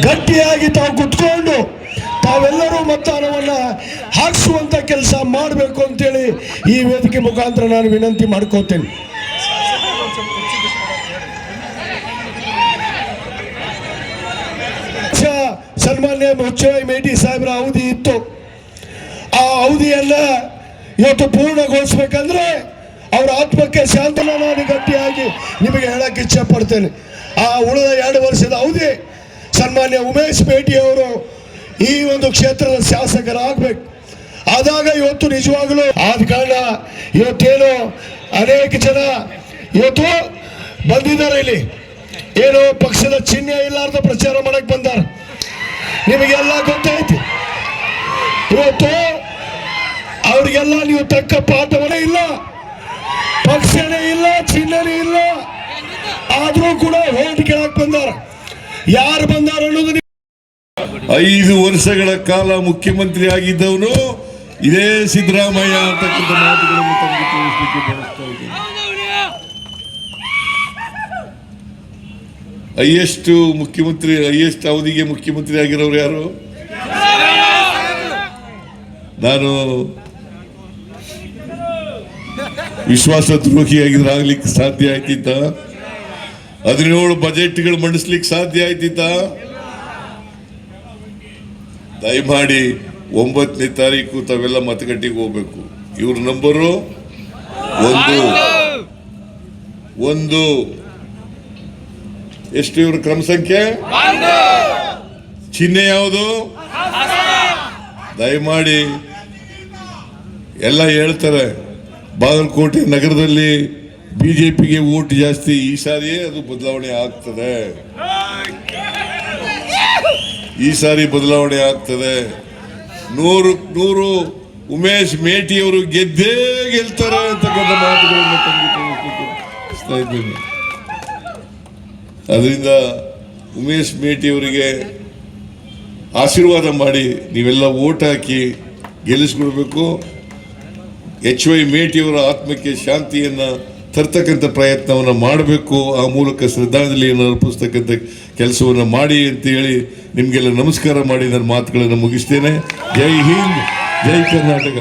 ಗಟ್ಟಿಯಾಗಿ ತಾವು ಕುತ್ಕೊಂಡು ತಾವೆಲ್ಲರೂ ಮತದಾನವನ್ನ ಹಾಕಿಸುವಂತ ಕೆಲಸ ಮಾಡಬೇಕು ಅಂತೇಳಿ ಈ ವೇದಿಕೆ ಮುಖಾಂತರ ನಾನು ವಿನಂತಿ ಮಾಡ್ಕೋತೇನೆ. ಸನ್ಮಾನ್ಯ ಮುಚ್ಚೈ ಮೇಟಿ ಸಾಹೇಬ್ರ ಅವಧಿ ಇತ್ತು. ಆ ಅವಧಿಯನ್ನ ಇವತ್ತು ಪೂರ್ಣಗೊಳಿಸ್ಬೇಕಂದ್ರೆ ಅವರ ಆತ್ಮಕ್ಕೆ ಶಾಂತನ ನಾನು ಗಟ್ಟಿಯಾಗಿ ನಿಮಗೆ ಹೇಳಕ್ಕೆ ಇಚ್ಛೆ ಪಡ್ತೇನೆ. ಆ ಉಳಿದ 2 ವರ್ಷದ ಅವಧಿ ಸನ್ಮಾನ್ಯ ಉಮೇಶ್ ಮೇಟಿ ಅವರು ಈ ಒಂದು ಕ್ಷೇತ್ರದ ಶಾಸಕರಾಗಬೇಕು. ಆದಾಗ ಇವತ್ತು ನಿಜವಾಗಲೂ ಆದ ಕಾರಣ ಇವತ್ತೇನು ಅನೇಕ ಜನ ಇವತ್ತು ಬಂದಿದ್ದಾರೆ. ಇಲ್ಲಿ ಏನೋ ಪಕ್ಷದ ಚಿಹ್ನೆ ಇಲ್ಲಾರ್ದ ಪ್ರಚಾರ ಮಾಡಕ್ ಬಂದಾರ. ನಿಮಗೆಲ್ಲ ಗೊತ್ತೈತಿ. ಇವತ್ತು ಅವ್ರಿಗೆಲ್ಲ ನೀವು ತಕ್ಕ ಪಾಠವೇ ಇಲ್ಲ, ಪಕ್ಷನೇ ಇಲ್ಲ, ಚಿಹ್ನೆನೇ ಇಲ್ಲ, ಆದ್ರೂ ಕೂಡ ಓಟ್ ಕೇಳಕ್ ಬಂದಾರ. ಯಾರು ಬಂದಾರ ಅನ್ನೋದು 5 ವರ್ಷಗಳ ಕಾಲ ಮುಖ್ಯಮಂತ್ರಿ ಆಗಿದ್ದವನು ಇದೇ ಸಿದ್ದರಾಮಯ್ಯ ಅಂತಕ್ಕಂಥ ಮಾತುಗಳನ್ನು ತಮಗೆ ತಿಳಿಸಲಿಕ್ಕೆ ಬಯಸ್ತಾ ಇದ್ದೇನೆ. ಹೈಯೆಸ್ಟ್ ಅವಧಿಗೆ ಮುಖ್ಯಮಂತ್ರಿ ಆಗಿರೋರು ಯಾರು? ನಾನು ವಿಶ್ವಾಸ ದ್ರೋಹಿ ಆಗಿದ್ರೆ ಆಗ್ಲಿಕ್ಕೆ ಸಾಧ್ಯ ಆಯ್ತಿತ್ತ? 17 ಬಜೆಟ್ಗಳು ಮಂಡಿಸ್ಲಿಕ್ಕೆ ಸಾಧ್ಯ ಆಯ್ತಿತ್ತ? ದಯಮಾಡಿ 9ನೇ ತಾರೀಕು ತಾವೆಲ್ಲ ಮತಗಟ್ಟೆಗೆ ಹೋಗ್ಬೇಕು. ಇವ್ರ ನಂಬರು 1. ಎಷ್ಟು ಇವ್ರ ಕ್ರಮ ಸಂಖ್ಯೆ? ಚಿಹ್ನೆ ಯಾವುದು? ದಯಮಾಡಿ ಎಲ್ಲ ಹೇಳ್ತಾರೆ ಬಾಗಲಕೋಟೆ ನಗರದಲ್ಲಿ ಬಿಜೆಪಿಗೆ ವೋಟ್ ಜಾಸ್ತಿ, ಈ ಸಾರಿಯೇ ಅದು ಬದಲಾವಣೆ ಆಗ್ತದೆ. ಈ ಸಾರಿ ಬದಲಾವಣೆ ಆಗ್ತದೆ. 100 ಉಮೇಶ್ ಮೇಟಿ ಅವರು ಗೆದ್ದೇ ಗೆಲ್ತಾರೆ ಅಂತಕ್ಕಂಥ ಮಾತುಗಳನ್ನು ತಿಳಿಸ್ತಾ ಇದ್ದೇನೆ. ಅದರಿಂದ ಉಮೇಶ್ ಮೇಟಿ ಅವರಿಗೆ ಆಶೀರ್ವಾದ ಮಾಡಿ ನೀವೆಲ್ಲ ವೋಟ್ ಹಾಕಿ ಗೆಲ್ಲಿಸ್ಕೊಡ್ಬೇಕು. HY ಮೇಟಿ ಅವರ ಆತ್ಮಕ್ಕೆ ಶಾಂತಿಯನ್ನು ತರ್ತಕ್ಕಂಥ ಪ್ರಯತ್ನವನ್ನು ಮಾಡಬೇಕು. ಆ ಮೂಲಕ ಶ್ರದ್ಧಾಂಜಲಿಯನ್ನು ಅರ್ಪಿಸ್ತಕ್ಕಂಥ ಕೆಲಸವನ್ನು ಮಾಡಿ ಅಂತ ಹೇಳಿ ನಿಮಗೆಲ್ಲ ನಮಸ್ಕಾರ ಮಾಡಿ ನನ್ನ ಮಾತುಗಳನ್ನು ಮುಗಿಸ್ತೇನೆ. ಜೈ ಹಿಂದ್, ಜೈ ಕರ್ನಾಟಕ.